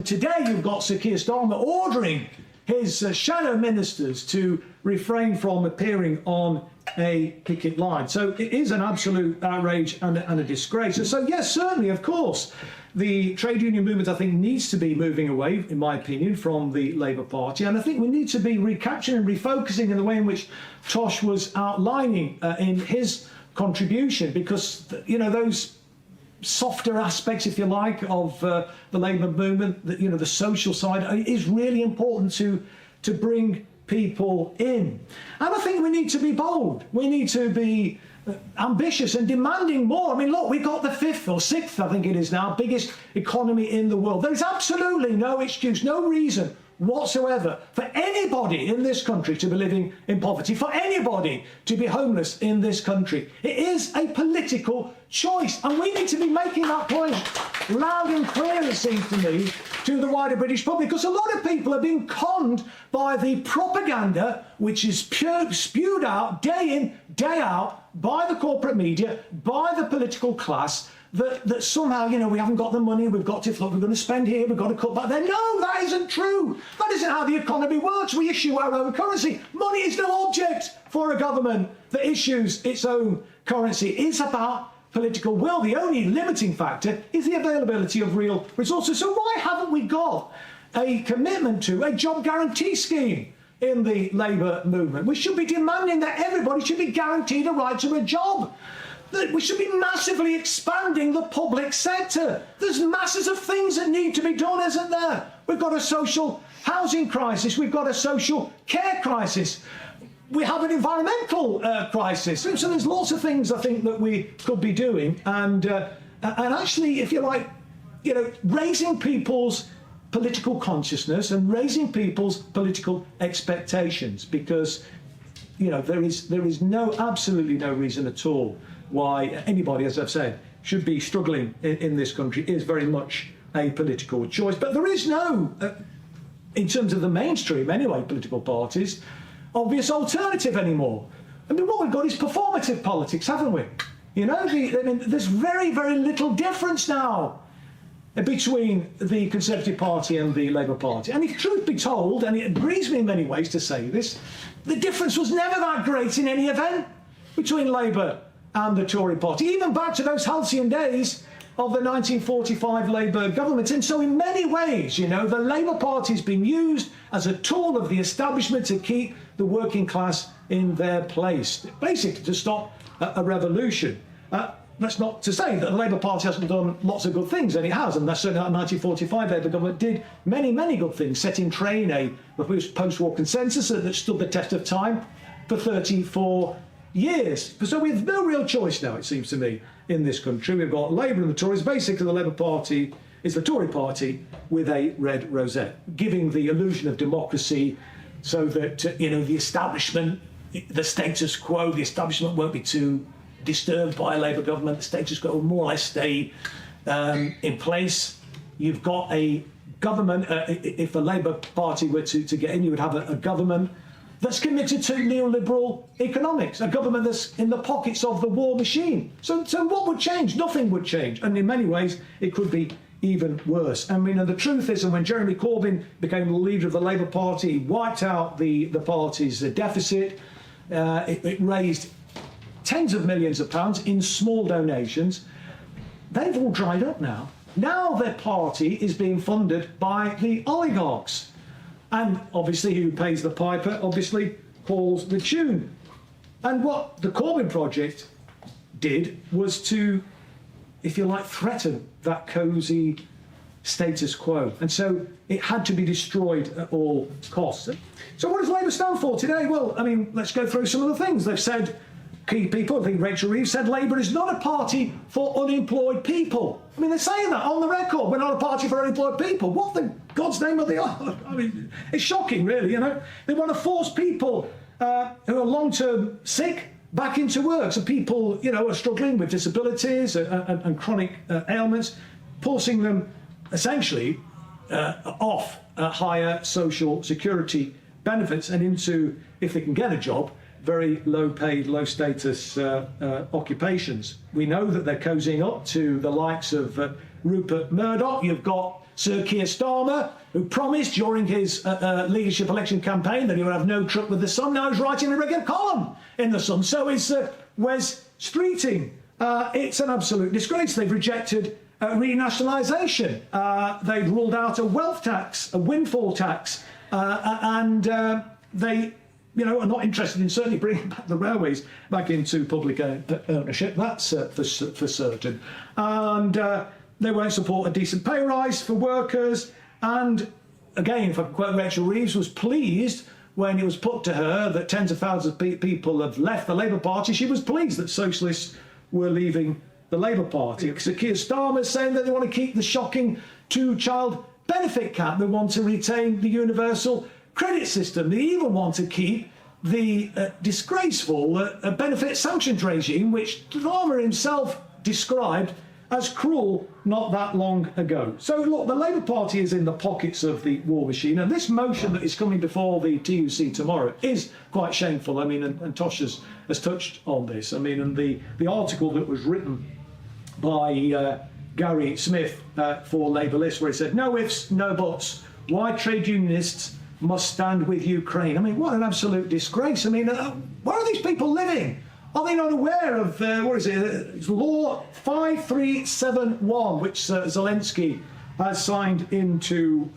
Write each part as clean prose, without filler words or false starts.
today you've got Sir Keir Starmer ordering his shadow ministers to refrain from appearing on a picket line. So it is an absolute outrage and a disgrace. And so, yes, certainly, of course, the trade union movement, I think, needs to be moving away, in my opinion, from the Labour Party. And I think we need to be recapturing and refocusing in the way in which Tosh was outlining in his contribution, because, you know, those softer aspects, if you like, of the Labour movement, you know, the social side, is really important to bring people in. And I think we need to be bold. We need to be ambitious and demanding more. I mean, look, we've got the 5th or 6th, I think it is now, biggest economy in the world. There's absolutely no excuse, no reason whatsoever for anybody in this country to be living in poverty, for anybody to be homeless in this country. It is a political choice, and we need to be making that point loud and clear, it seems to me, to the wider British public, because a lot of people are being conned by the propaganda which is spewed out day in, day out by the corporate media, by the political class, that somehow, you know, we haven't got the money, we've got to, look, we're going to spend here, we've got to cut back there. No, that isn't true. That isn't how the economy works. We issue our own currency. Money is no object for a government that issues its own currency. It's about political will. The only limiting factor is the availability of real resources. So why haven't we got a commitment to a job guarantee scheme in the Labour movement? We should be demanding that everybody should be guaranteed a right to a job. We should be massively expanding the public sector. There's masses of things that need to be done, isn't there? We've got a social housing crisis. We've got a social care crisis. We have an environmental crisis. So there's lots of things, I think, that we could be doing. And actually, if you like, you know, raising people's political consciousness and raising people's political expectations, because, you know, there is absolutely no reason at all why anybody, as I've said, should be struggling in this country. It is very much a political choice. But there is no, in terms of the mainstream anyway, political parties, obvious alternative anymore. I mean, what we've got is performative politics, haven't we? You know, there's very, very little difference now between the Conservative Party and the Labour Party. And if truth be told, and it grieves me in many ways to say this, the difference was never that great in any event between Labour and the Tory party, even back to those halcyon days of the 1945 Labour government. And so in many ways, you know, the Labour Party has been used as a tool of the establishment to keep the working class in their place, basically to stop a revolution. That's not to say that the Labour Party hasn't done lots of good things, and it has, and that's certainly that 1945 Labour government did many, many good things, set in train a post-war consensus that stood the test of time for 34 years. So we have no real choice now, it seems to me, in this country. We've got Labour and the Tories. Basically, the Labour Party is the Tory party with a red rosette, giving the illusion of democracy so that, you know, the establishment, the status quo, the establishment won't be too disturbed by a Labour government. The status quo will more or less stay in place. You've got a government, if the Labour Party were to get in, you would have a government that's committed to neoliberal economics, a government that's in the pockets of the war machine. So what would change? Nothing would change. And in many ways, it could be even worse. I mean, and the truth is, and when Jeremy Corbyn became the leader of the Labour Party, he wiped out the party's deficit. It raised tens of millions of pounds in small donations. They've all dried up now. Now their party is being funded by the oligarchs. And obviously who pays the piper obviously calls the tune. And what the Corbyn project did was to, if you like, threaten that cosy status quo. And so it had to be destroyed at all costs. So what does Labour stand for today? Well, I mean, let's go through some of the things. They've said, key people, I think Rachel Reeves said Labour is not a party for unemployed people. I mean, they're saying that on the record. We're not a party for unemployed people. What the God's name are they on? I mean, it's shocking, really, you know. They want to force people who are long-term sick back into work. So people, you know, are struggling with disabilities and chronic ailments, forcing them essentially off higher social security benefits and into, if they can get a job, very low-paid, low-status occupations. We know that they're cozying up to the likes of Rupert Murdoch. You've got Sir Keir Starmer, who promised during his leadership election campaign that he would have no truck with the Sun. Now he's writing a regular column in the Sun. So is Wes Streeting. It's an absolute disgrace. They've rejected renationalisation. They've ruled out a wealth tax, a windfall tax, and they, are not interested in certainly bringing back the railways back into public ownership. That's for certain. And they won't support a decent pay rise for workers. And again, if I can quote Rachel Reeves, was pleased when it was put to her that tens of thousands of people have left the Labour Party. She was pleased that socialists were leaving the Labour Party. Sir Keir Starmer is saying that they want to keep the shocking two-child benefit cap. They want to retain the universal credit system. They even want to keep the disgraceful benefit sanctions regime, which Starmer himself described as cruel not that long ago. So look, the Labour Party is in the pockets of the war machine, and this motion that is coming before the TUC tomorrow is quite shameful. I mean, and Tosh has touched on this. I mean, and the article that was written by Gary Smith for Labour List, where he said, no ifs, no buts, why trade unionists must stand with Ukraine. I mean, what an absolute disgrace. I mean, where are these people living? Are they not aware of, it's Law 5371, which Zelensky has signed into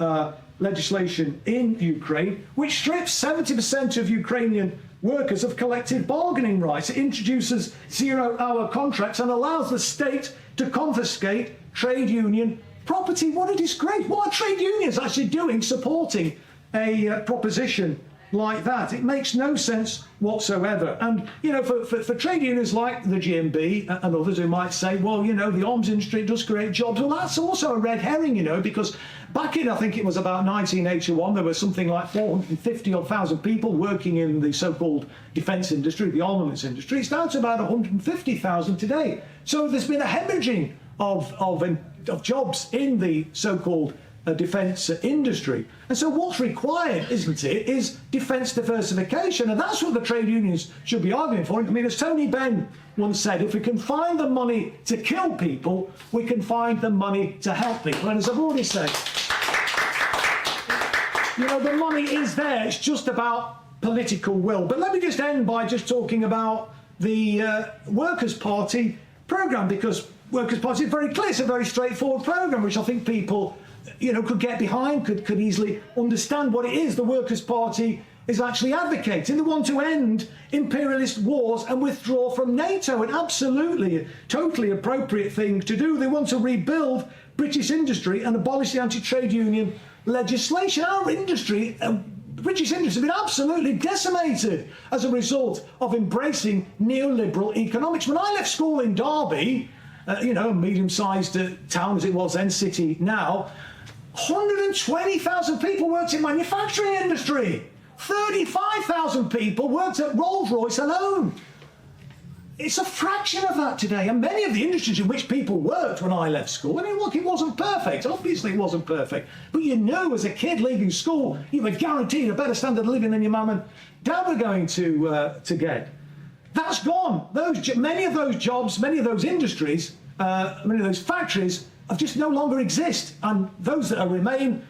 legislation in Ukraine, which strips 70% of Ukrainian workers of collective bargaining rights. It introduces zero-hour contracts and allows the state to confiscate trade union property. What a disgrace. What are trade unions actually doing supporting a proposition like that? It makes no sense whatsoever. And, for trade unions like the GMB and others who might say, well, the arms industry does create jobs. Well, that's also a red herring, because back in, I think it was about 1981, there were something like 450,000 people working in the so-called defence industry, the armaments industry. It's down to about 150,000 today. So there's been a hemorrhaging of jobs in the so-called defence industry. And so what's required, isn't it, is defence diversification. And that's what the trade unions should be arguing for. I mean, as Tony Benn once said, if we can find the money to kill people, we can find the money to help people. And as I've already said, the money is there. It's just about political will. But let me just end by just talking about the Workers' Party programme, because Workers' Party is very clear. It's a very straightforward programme, which I think people could get behind, could easily understand what it is the Workers' Party is actually advocating. They want to end imperialist wars and withdraw from NATO, an absolutely, totally appropriate thing to do. They want to rebuild British industry and abolish the anti-trade union legislation. Our industry, British industry, has been absolutely decimated as a result of embracing neoliberal economics. When I left school in Derby, a medium-sized town as it was then, city now, 120,000 people worked in manufacturing industry. 35,000 people worked at Rolls-Royce alone. It's a fraction of that today. And many of the industries in which people worked when I left school, I mean, look, it wasn't perfect. Obviously, it wasn't perfect. But as a kid leaving school, you were guaranteed a better standard of living than your mum and dad were going to get. That's gone. Many of those jobs, many of those industries, many of those factories just no longer exist. And those that remain,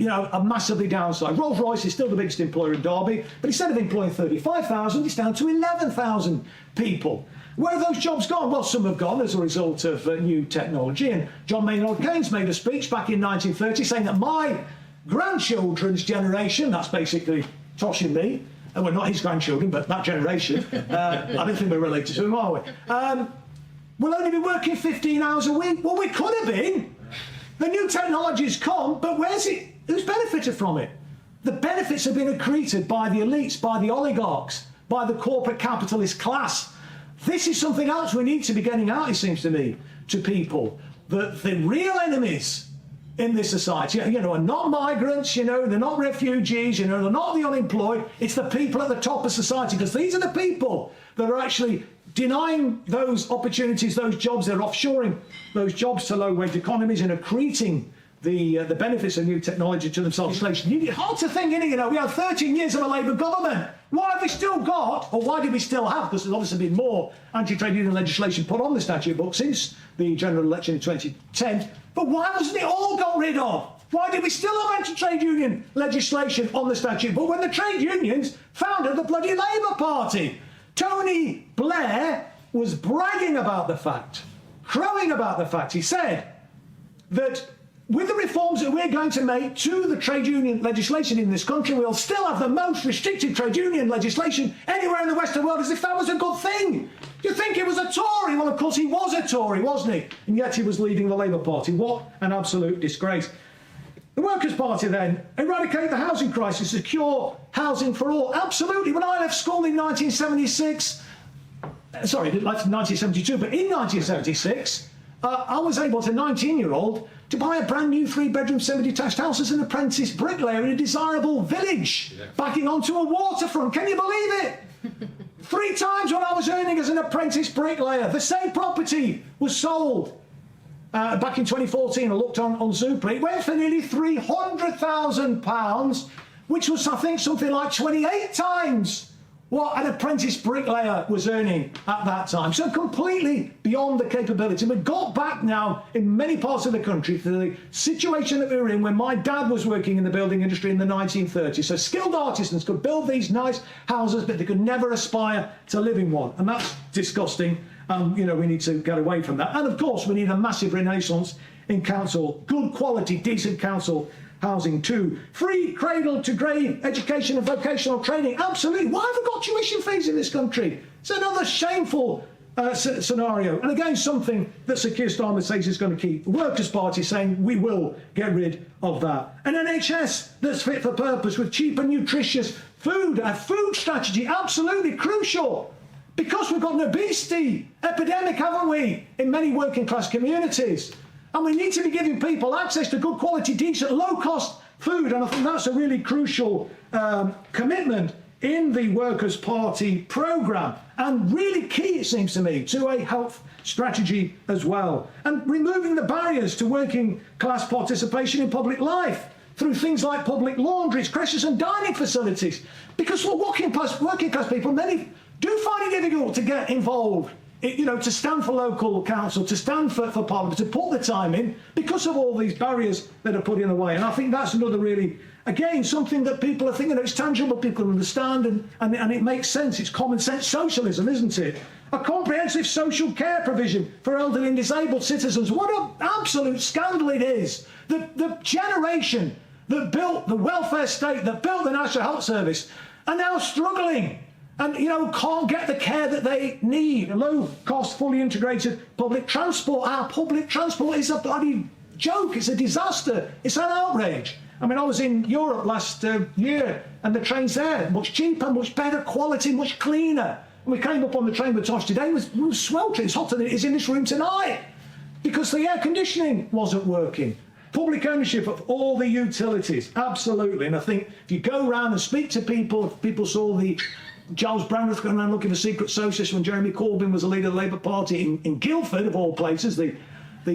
are massively downside. Rolls-Royce is still the biggest employer in Derby, but instead of employing 35,000, it's down to 11,000 people. Where have those jobs gone? Well, some have gone as a result of new technology. And John Maynard Keynes made a speech back in 1930 saying that my grandchildren's generation, that's basically Tosh and me, and we're not his grandchildren, but that generation, I don't think we're related to him, are we? We'll only be working 15 hours a week. Well, we could have been. The new technology's come, but where's it? Who's benefited from it? The benefits have been accreted by the elites, by the oligarchs, by the corporate capitalist class. This is something else we need to be getting out, it seems to me, to people. That the real enemies in this society, are not migrants, they're not refugees, they're not the unemployed. It's the people at the top of society, because these are the people that are actually denying those opportunities, those jobs. They're offshoring those jobs to low-wage economies and accreting the benefits of new technology to themselves. It's hard to think, we had 13 years of a Labour government. Why have we still got, or why do we still have, because there's obviously been more anti-trade union legislation put on the statute book since the general election in 2010, But why wasn't it all got rid of? Why did we still have anti-trade union legislation on the statute? But when the trade unions founded the bloody Labour Party, Tony Blair was bragging about the fact, crowing about the fact. He said that with the reforms that we're going to make to the trade union legislation in this country, we'll still have the most restrictive trade union legislation anywhere in the Western world, as if that was a good thing. You think he was a Tory? Well, of course he was a Tory, wasn't he? And yet he was leading the Labour Party. What an absolute disgrace. The Workers' Party then, eradicate the housing crisis, secure housing for all. Absolutely. When I left school in 1976, sorry, like 1972, but in 1976, I was able, as a 19-year-old, to buy a brand new 3-bedroom semi-detached house as an apprentice bricklayer in a desirable village, backing onto a waterfront. Can you believe it? 3 times what I was earning as an apprentice bricklayer. The same property was sold back in 2014. I looked on Zoopla. It went for nearly £300,000, which was, I think, something like 28 times what an apprentice bricklayer was earning at that time. So completely beyond the capability. We've got back now in many parts of the country to the situation that we were in when my dad was working in the building industry in the 1930s. So skilled artisans could build these nice houses, but they could never aspire to live in one. And that's disgusting. You know, we need to get away from that. And of course, we need a massive renaissance in council, good quality, decent council housing too. Free cradle to grave education and vocational training. Absolutely. Why have we got tuition fees in this country? It's another shameful scenario. And again, something that Sir Keir Starmer says is going to keep. The Workers' Party saying we will get rid of that. An NHS that's fit for purpose with cheap and nutritious food. A food strategy, absolutely crucial. Because we've got an obesity epidemic, haven't we, in many working class communities. And we need to be giving people access to good quality, decent, low-cost food. And I think that's a really crucial commitment in the Workers' Party programme. And really key, it seems to me, to a health strategy as well. And removing the barriers to working class participation in public life through things like public laundries, creches and dining facilities. Because for working class people, many do find it difficult to get involved, you know, to stand for local council, to stand for parliament, to put the time in because of all these barriers that are put in the way. And I think that's another really, again, something that people are thinking, it's tangible, people understand, and it makes sense. It's common sense socialism, isn't it? A comprehensive social care provision for elderly and disabled citizens. What an absolute scandal it is. The generation that built the welfare state, that built the National Health Service, are now struggling and, you know, can't get the care that they need. A low-cost, fully integrated public transport. Our public transport is a bloody joke. It's a disaster. It's an outrage. I mean, I was in Europe last year, and the trains there, much cheaper, much better quality, much cleaner. And we came up on the train with Tosh today, it was sweltering. It's hotter than it is in this room tonight because the air conditioning wasn't working. Public ownership of all the utilities, absolutely. And I think if you go around and speak to people, if people saw the Giles Brandreth going around looking for secret socialists when Jeremy Corbyn was the leader of the Labour Party in Guildford, of all places, the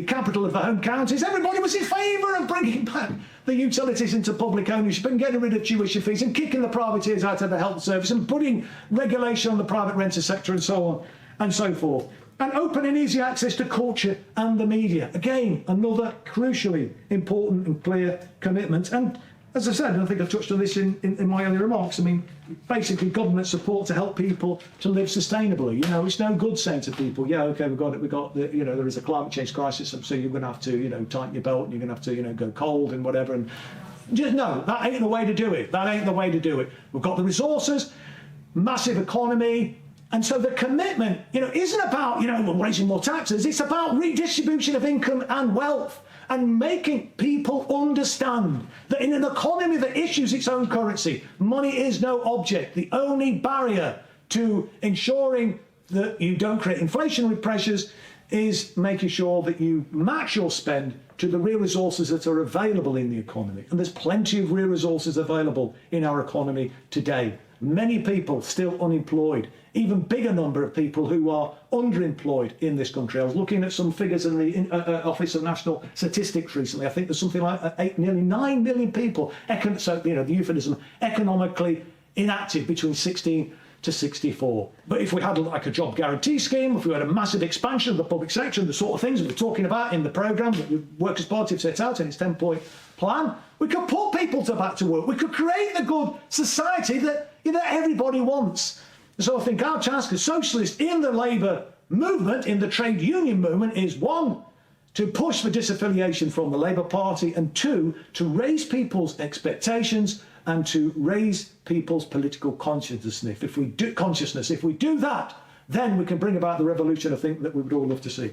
capital of the home counties. Everybody was in favour of bringing back the utilities into public ownership and getting rid of tuition fees and kicking the privateers out of the health service and putting regulation on the private renter sector and so on and so forth. And open and easy access to culture and the media. Again, another crucially important and clear commitment. And as I said, and I think I've touched on this in my earlier remarks, I mean, basically government support to help people to live sustainably. You know, it's no good saying to people, yeah, okay, we've got the, you know, there is a climate change crisis, so you're going to have to, you know, tighten your belt and you're going to have to, you know, go cold and whatever. And just, no, that ain't the way to do it. That ain't the way to do it. We've got the resources, massive economy. And so the commitment, you know, isn't about, you know, raising more taxes. It's about redistribution of income and wealth and making people understand that in an economy that issues its own currency, money is no object. The only barrier to ensuring that you don't create inflationary pressures is making sure that you match your spend to the real resources that are available in the economy. And there's plenty of real resources available in our economy today. Many people still unemployed, even bigger number of people who are underemployed in this country. I was looking at some figures in the Office of National Statistics recently. I think there's something like nearly 9 million people, so, you know, the euphemism, economically inactive between 16 to 64. But if we had like a job guarantee scheme, if we had a massive expansion of the public sector and the sort of things that we're talking about in the programme that the Workers' Party have set out in its 10-point plan, we could put people back to work. We could create the good society that everybody wants. So I think our task as socialists in the Labour movement, in the trade union movement, is one, to push for disaffiliation from the Labour Party, and two, to raise people's expectations and to raise people's political consciousness. If we do that, then we can bring about the revolution I think that we would all love to see.